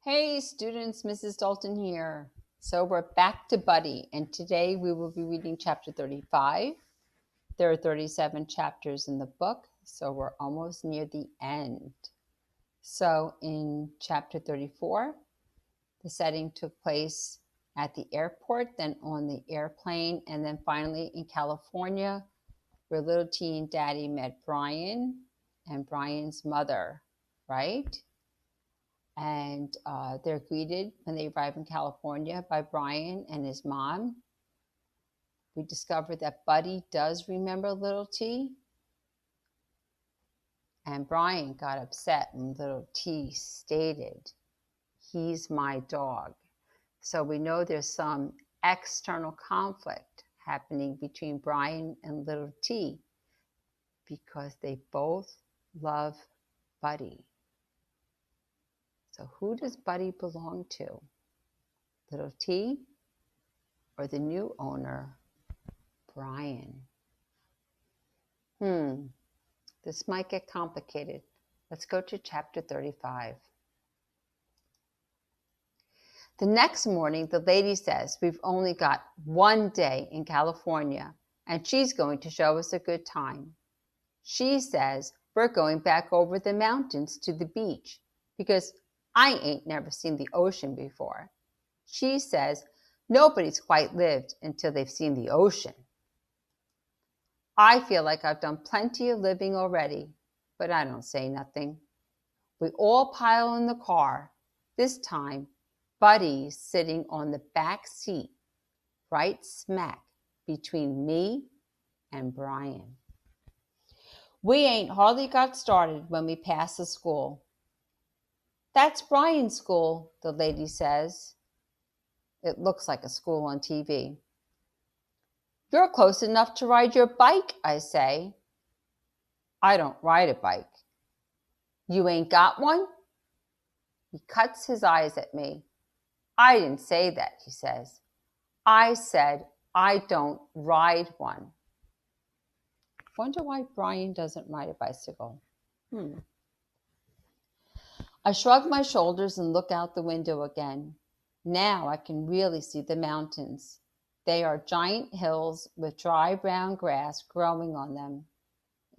Hey students, Mrs. Doulton here. So we're back to Buddy, and today we will be reading chapter 35. There are 37 chapters in the book, so we're almost near the end. So in chapter 34, the setting took place at the airport, then on the airplane, and then finally in California, where little T and Daddy met Brian and Brian's mother, right? And they're greeted when they arrive in California by Brian and his mom. We discover that Buddy does remember little T, and Brian got upset when little T stated, "He's my dog." So we know there's some external conflict happening between Brian and little T because they both love Buddy. So who does Buddy belong to? Little T or the new owner, Brian? This might get complicated. Let's go to chapter 35. The next morning, the lady says we've only got one day in California, and she's going to show us a good time. She says we're going back over the mountains to the beach because I ain't never seen the ocean before. She says nobody's quite lived until they've seen the ocean. I feel like I've done plenty of living already, but I don't say nothing. We all pile in the car. This time, Buddy's sitting on the back seat, right smack between me and Brian. We ain't hardly got started when we pass the school. That's Brian's school, the lady says. It looks like a school on TV. You're close enough to ride your bike, I say. I don't ride a bike. You ain't got one? He cuts his eyes at me. I didn't say that, he says. I said I don't ride one. Wonder why Brian doesn't ride a bicycle. I shrug my shoulders and look out the window again. Now I can really see the mountains. They are giant hills with dry brown grass growing on them.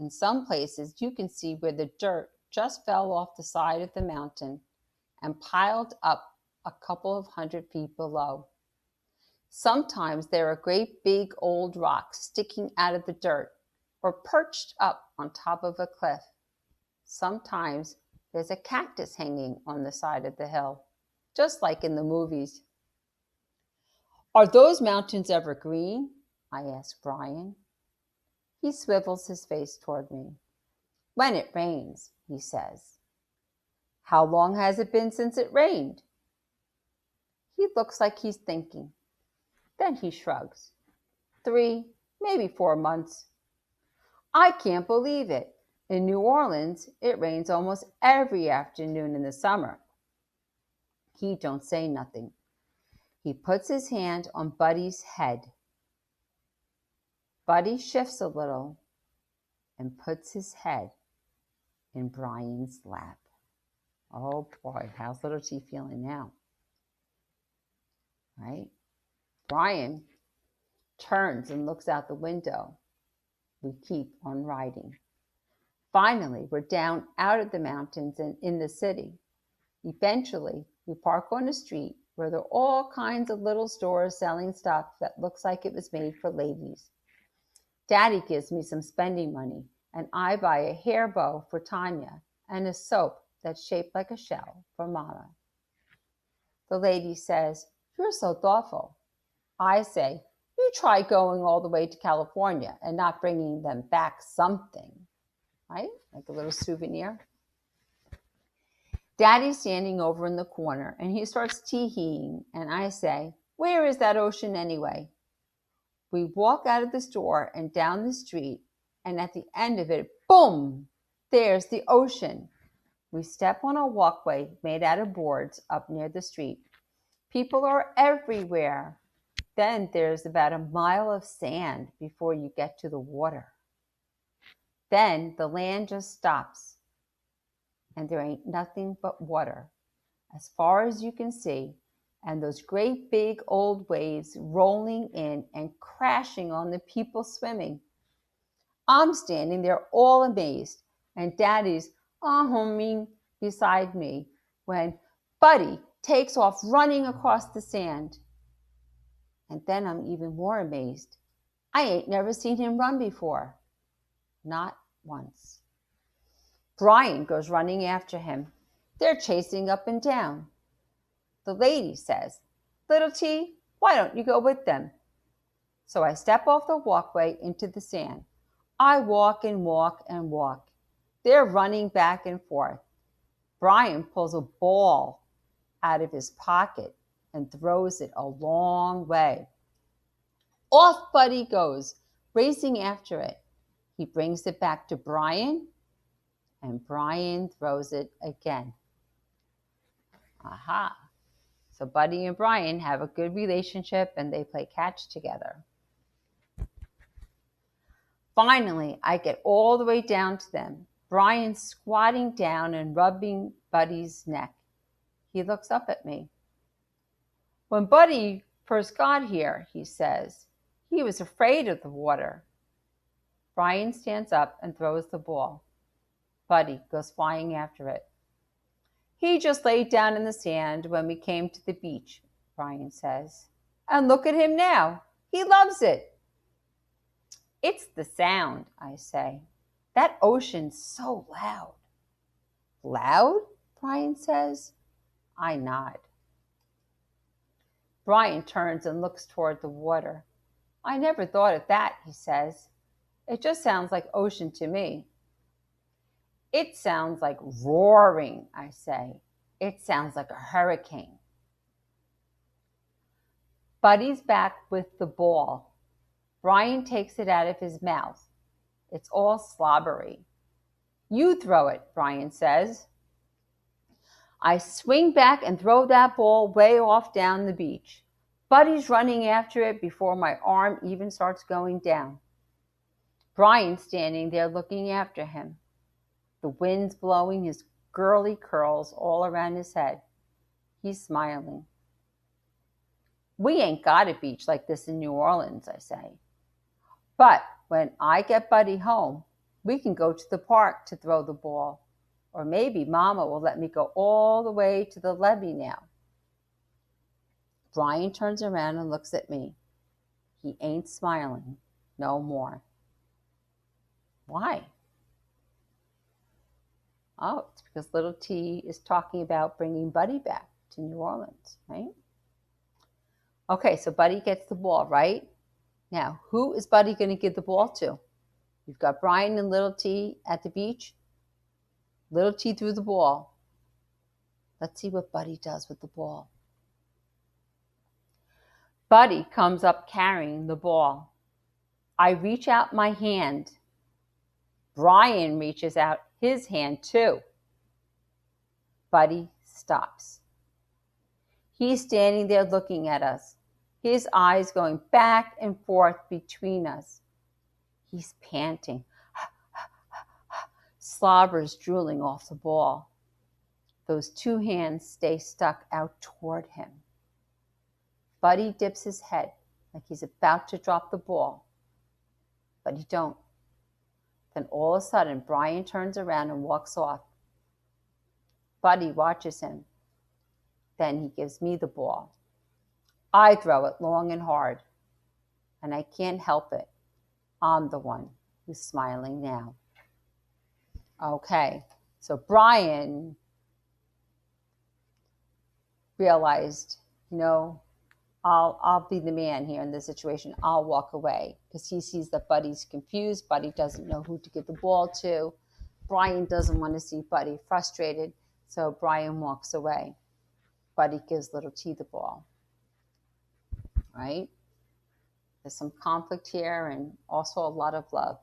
In some places, you can see where the dirt just fell off the side of the mountain and piled up a couple of 100 feet below. Sometimes there are great big old rocks sticking out of the dirt or perched up on top of a cliff. Sometimes there's a cactus hanging on the side of the hill, just like in the movies. Are those mountains ever green? I ask Brian. He swivels his face toward me. When it rains, he says. How long has it been since it rained? He looks like he's thinking. Then he shrugs. 3, maybe 4 months. I can't believe it. In New Orleans, it rains almost every afternoon in the summer. He don't say nothing. He puts his hand on Buddy's head. Buddy shifts a little and puts his head in Brian's lap. Oh boy, how's little T feeling now? Right? Brian turns and looks out the window. We keep on riding. Finally, we're down out of the mountains and in the city. Eventually, we park on a street where there are all kinds of little stores selling stuff that looks like it was made for ladies. Daddy gives me some spending money, and I buy a hair bow for Tanya and a soap that's shaped like a shell for Mama. The lady says, "You're so thoughtful." I say, "You try going all the way to California and not bringing them back something," right? Like a little souvenir. Daddy's standing over in the corner, and he starts tee-heeing, and I say, "Where is that ocean anyway?" We walk out of the store and down the street, and at the end of it, boom, there's the ocean. We step on a walkway made out of boards up near the street. People are everywhere. Then there's about a mile of sand before you get to the water. Then the land just stops, and there ain't nothing but water. as far as you can see, and those great big old waves rolling in and crashing on the people swimming. I'm standing there all amazed, and Daddy's humming beside me when Buddy takes off running across the sand. And then I'm even more amazed. I ain't never seen him run before. Not once. Brian goes running after him. They're chasing up and down. The lady says, "Little T, why don't you go with them?" So I step off the walkway into the sand. I walk and walk and walk. They're running back and forth. Brian pulls a ball out of his pocket and throws it a long way. Off Buddy goes, racing after it. He brings it back to Brian, and Brian throws it again. Aha. So Buddy and Brian have a good relationship and they play catch together. Finally, I get all the way down to them. Brian squatting down and rubbing Buddy's neck. He looks up at me. "When Buddy first got here," he says, "he was afraid of the water." Brian stands up and throws the ball. Buddy goes flying after it. "He just laid down in the sand when we came to the beach," Brian says. "And look at him now. He loves it." "It's the sound," I say. "That ocean's so loud." "Loud?" Brian says. I nod. Brian turns and looks toward the water. "I never thought of that," he says. "It just sounds like ocean to me." "It sounds like roaring," I say. "It sounds like a hurricane." Buddy's back with the ball. Brian takes it out of his mouth. It's all slobbery. "You throw it," Brian says. I swing back and throw that ball way off down the beach. Buddy's running after it before my arm even starts going down. Brian's standing there looking after him. The wind's blowing his girly curls all around his head. He's smiling. "We ain't got a beach like this in New Orleans," I say. "But when I get Buddy home, we can go to the park to throw the ball. Or maybe Mama will let me go all the way to the levee now." Brian turns around and looks at me. He ain't smiling no more. Why? Oh, it's because little T is talking about bringing Buddy back to New Orleans, right? Okay, so Buddy gets the ball, right? Now, who is Buddy going to give the ball to? You've got Brian and little T at the beach. Little T threw the ball. Let's see what Buddy does with the ball. Buddy comes up carrying the ball. I reach out my hand. Brian reaches out his hand too. Buddy stops. He's standing there looking at us, his eyes going back and forth between us. He's panting. Slobbers drooling off the ball. Those two hands stay stuck out toward him. Buddy dips his head like he's about to drop the ball, but he don't. Then all of a sudden, Brian turns around and walks off. Buddy watches him. Then he gives me the ball. I throw it long and hard, and I can't help it. I'm the one who's smiling now. Okay, so Brian realized, I'll be the man here in this situation. I'll walk away because he sees that Buddy's confused. Buddy doesn't know who to give the ball to. Brian doesn't want to see Buddy frustrated, so Brian walks away. Buddy gives little T the ball, right? There's some conflict here and also a lot of love.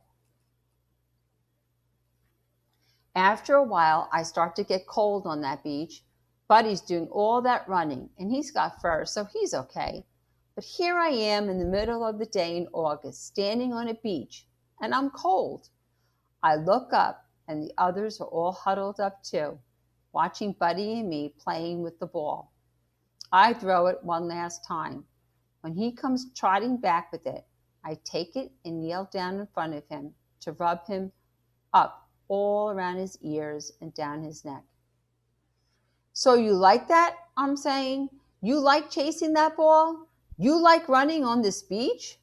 After a while, I start to get cold on that beach. Buddy's doing all that running, and he's got fur, so he's okay. But here I am in the middle of the day in August, standing on a beach, and I'm cold. I look up, and the others are all huddled up too. watching Buddy and me playing with the ball. I throw it one last time. When he comes trotting back with it, I take it and kneel down in front of him to rub him up all around his ears and down his neck. So you like that? I'm saying. You like chasing that ball? You like running on this beach?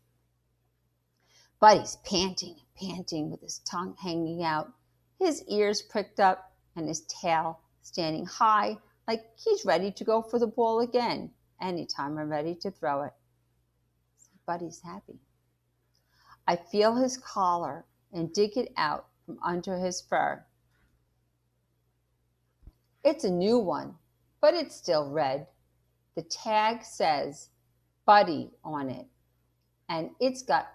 Buddy's panting with his tongue hanging out, his ears pricked up, and his tail standing high like he's ready to go for the ball again anytime I'm ready to throw it. Buddy's happy. I feel his collar and dig it out from under his fur. It's a new one, but it's still red. The tag says Buddy on it, and it's got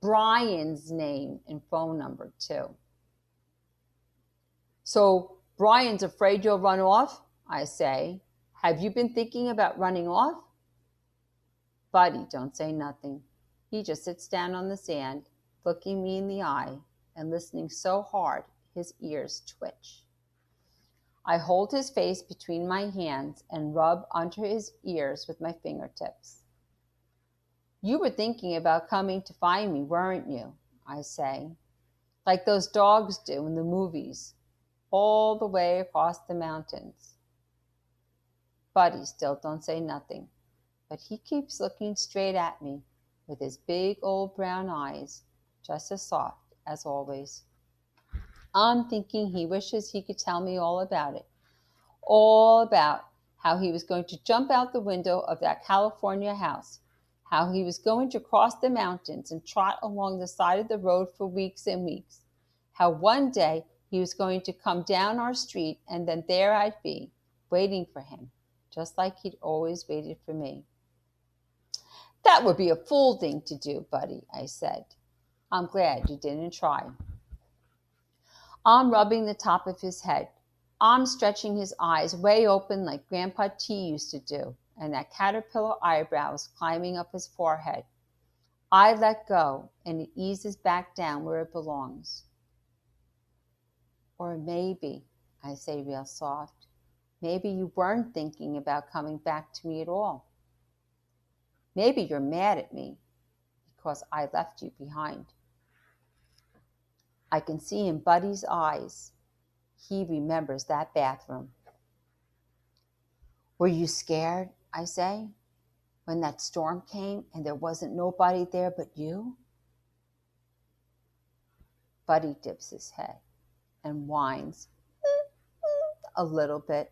Brian's name and phone number too. So Brian's afraid you'll run off? I say. Have you been thinking about running off? Buddy don't say nothing. He just sits down on the sand, looking me in the eye and listening so hard his ears twitch. I hold his face between my hands and rub under his ears with my fingertips. You were thinking about coming to find me, weren't you? I say, like those dogs do in the movies, all the way across the mountains. Buddy still don't say nothing, but he keeps looking straight at me with his big old brown eyes, just as soft as always. I'm thinking he wishes he could tell me all about it, all about how he was going to jump out the window of that California house, how he was going to cross the mountains and trot along the side of the road for weeks and weeks, how one day he was going to come down our street and then there I'd be, waiting for him, just like he'd always waited for me. That would be a fool thing to do, Buddy, I said. I'm glad you didn't try. I'm rubbing the top of his head. I'm stretching his eyes way open like Grandpa T used to do, and that caterpillar eyebrow is climbing up his forehead. I let go, and it eases back down where it belongs. Or maybe, I say real soft, maybe you weren't thinking about coming back to me at all. Maybe you're mad at me because I left you behind. I can see in Buddy's eyes. He remembers that bathroom. Were you scared, I say, when that storm came and there wasn't nobody there but you? Buddy dips his head and whines a little bit.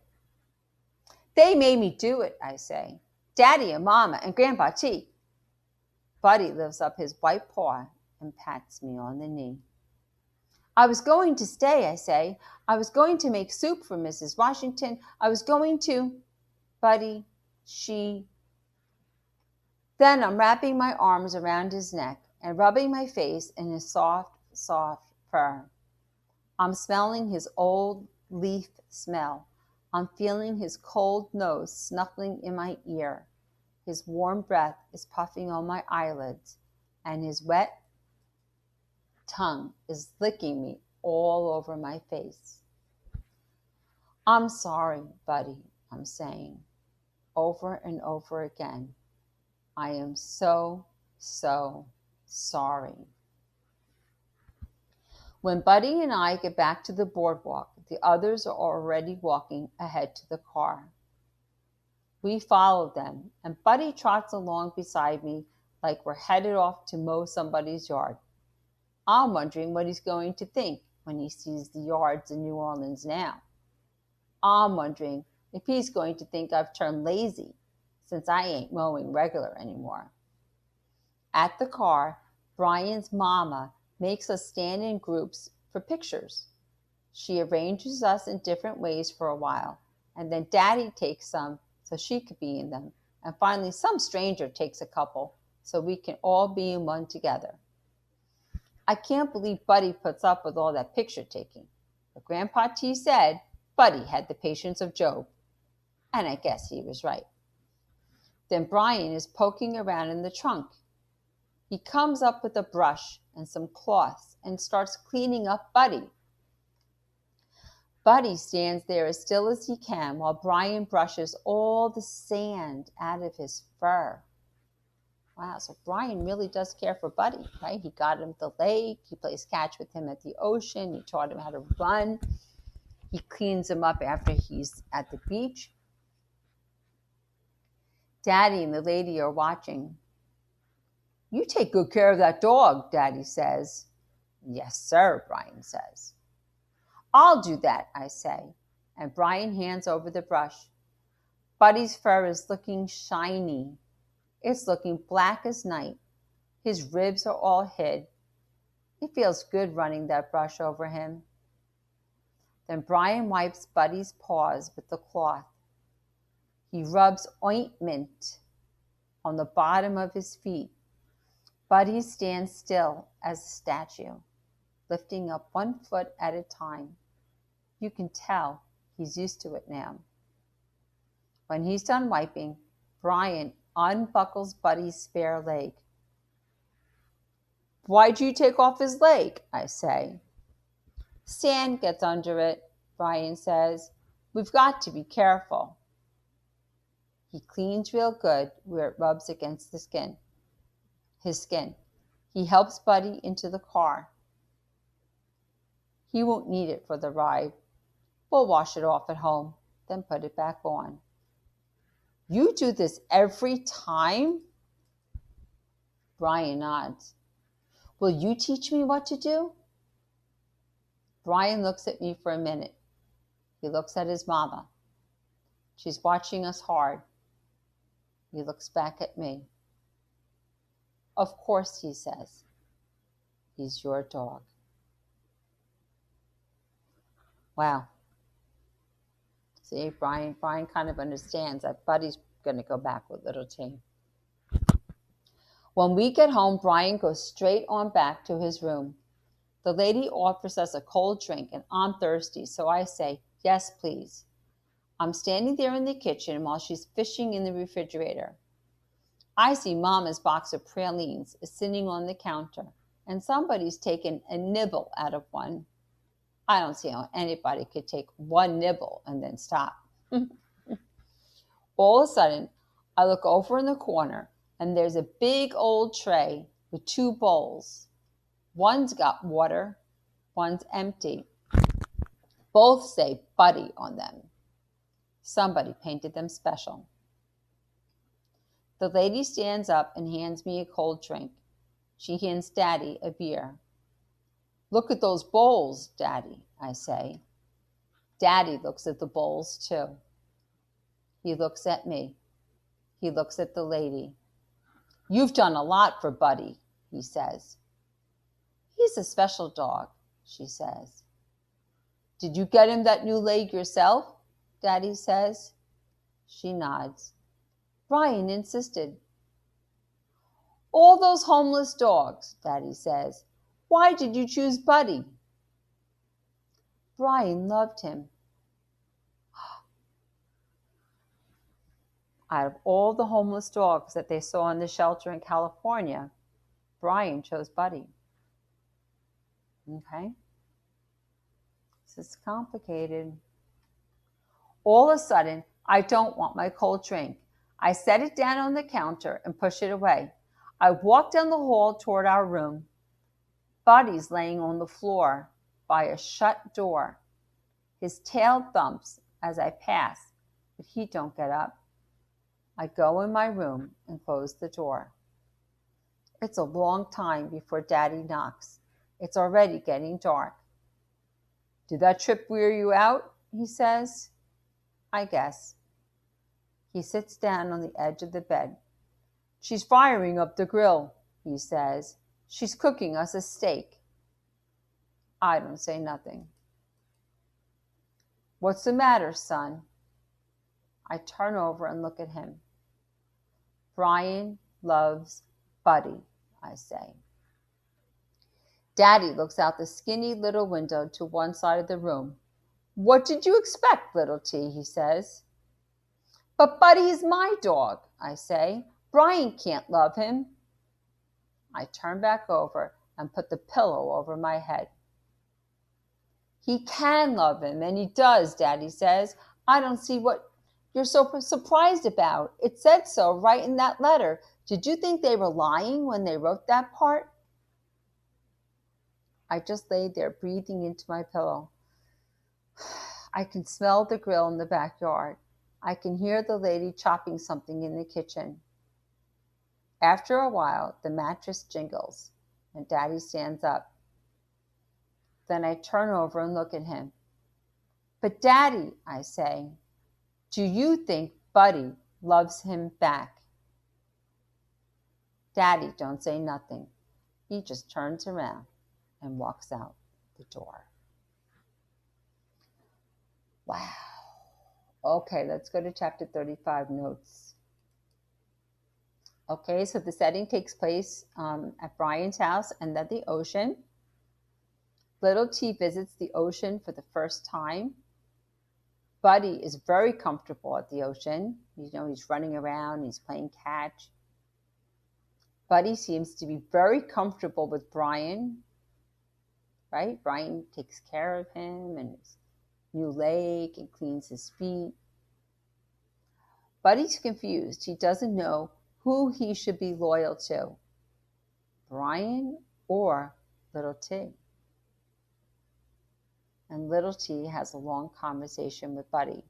They made me do it, I say. Daddy and Mama and Grandpa T. Buddy lifts up his white paw and pats me on the knee. I was going to stay, I say. I was going to make soup for Mrs. Washington. I was going to... Buddy, Then I'm wrapping my arms around his neck and rubbing my face in his soft, soft fur. I'm smelling his old leaf smell. I'm feeling his cold nose snuffling in my ear. His warm breath is puffing on my eyelids, and his wet tongue is licking me all over my face. I'm sorry, Buddy, I'm saying, over and over again. I am so, so sorry. When Buddy and I get back to the boardwalk, the others are already walking ahead to the car. We follow them, and Buddy trots along beside me like we're headed off to mow somebody's yard. I'm wondering what he's going to think when he sees the yards in New Orleans now. I'm wondering if he's going to think I've turned lazy since I ain't mowing regular anymore. At the car, Brian's mama makes us stand in groups for pictures. She arranges us in different ways for a while, and then Daddy takes some so she could be in them, and finally some stranger takes a couple so we can all be in one together. I can't believe Buddy puts up with all that picture taking, but Grandpa T said Buddy had the patience of Job, and I guess he was right. Then Brian is poking around in the trunk. He comes up with a brush and some cloths and starts cleaning up Buddy. Buddy stands there as still as he can while Brian brushes all the sand out of his fur. Wow, so Brian really does care for Buddy, right? He got him at the lake. He plays catch with him at the ocean. He taught him how to run. He cleans him up after he's at the beach. Daddy and the lady are watching. "You take good care of that dog," Daddy says. "Yes, sir," Brian says. "I'll do that," I say, and Brian hands over the brush. Buddy's fur is looking shiny. It's looking black as night. His ribs are all hid. It feels good running that brush over him. Then Brian wipes Buddy's paws with the cloth. He rubs ointment on the bottom of his feet. Buddy stands still as a statue, lifting up 1 foot at a time. You can tell he's used to it now. When he's done wiping, Brian unbuckles Buddy's spare leg. "Why'd you take off his leg?" I say. "Sand gets under it," Brian says. "We've got to be careful." He cleans real good where it rubs against his skin. He helps Buddy into the car. He won't need it for the ride. We'll wash it off at home, then put it back on. "You do this every time?" Brian nods. "Will you teach me what to do?" Brian looks at me for a minute. He looks at his mama. She's watching us hard. He looks back at me. "Of course," he says. "He's your dog." Wow. See, Brian kind of understands that Buddy's going to go back with little T. When we get home, Brian goes straight on back to his room. The lady offers us a cold drink, and I'm thirsty, so I say, "Yes, please." I'm standing there in the kitchen while she's fishing in the refrigerator. I see Mama's box of pralines is sitting on the counter, and somebody's taken a nibble out of one. I don't see how anybody could take one nibble and then stop. All of a sudden, I look over in the corner, and there's a big old tray with 2 bowls. One's got water, one's empty. Both say Buddy on them. Somebody painted them special. The lady stands up and hands me a cold drink. She hands Daddy a beer. "Look at those bowls, Daddy," I say. Daddy looks at the bowls too. He looks at me. He looks at the lady. "You've done a lot for Buddy," he says. "He's a special dog," she says. "Did you get him that new leg yourself?" Daddy says. She nods. "Brian insisted." "All those homeless dogs," Daddy says. "Why did you choose Buddy?" "Brian loved him." Out of all the homeless dogs that they saw in the shelter in California, Brian chose Buddy. Okay? This is complicated. All of a sudden, I don't want my cold drink. I set it down on the counter and push it away. I walk down the hall toward our room. Buddy's laying on the floor by a shut door. His tail thumps as I pass, but he don't get up. I go in my room and close the door. It's a long time before Daddy knocks. It's already getting dark. "Did that trip wear you out?" he says. I guess. He sits down on the edge of the bed. "She's firing up the grill," he says. "She's cooking us a steak." I don't say nothing. "What's the matter, son?" I turn over and look at him. "Brian loves Buddy," I say. Daddy looks out the skinny little window to one side of the room. "What did you expect, little T?" he says. "But Buddy is my dog," I say. "Brian can't love him." I turn back over and put the pillow over my head. He can love him, and he does, Daddy says. I don't see what you're so surprised about. It said so right in that letter. Did you think they were lying when they wrote that part? I just laid there breathing into my pillow. I can smell the grill in the backyard. I can hear the lady chopping something in the kitchen. After a while, the mattress jingles, and Daddy stands up. Then I turn over and look at him. But Daddy, I say, do you think Buddy loves him back? Daddy don't say nothing. He just turns around and walks out the door. Wow. Okay, let's go to chapter 35, notes. Okay, so the setting takes place at Brian's house and at the ocean. Little T visits the ocean for the first time. Buddy is very comfortable at the ocean. You know, he's running around, he's playing catch. Buddy seems to be very comfortable with Brian, right? Brian takes care of him and his new leg and cleans his feet. Buddy's confused. He doesn't know who he should be loyal to, Brian or Little T. And Little T has a long conversation with Buddy.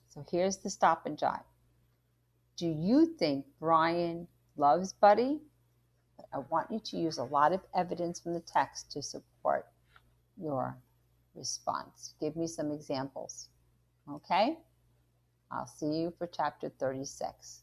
So here's the stop and jot. Do you think Brian loves Buddy? I want you to use a lot of evidence from the text to support your response. Give me some examples. Okay? I'll see you for chapter 36.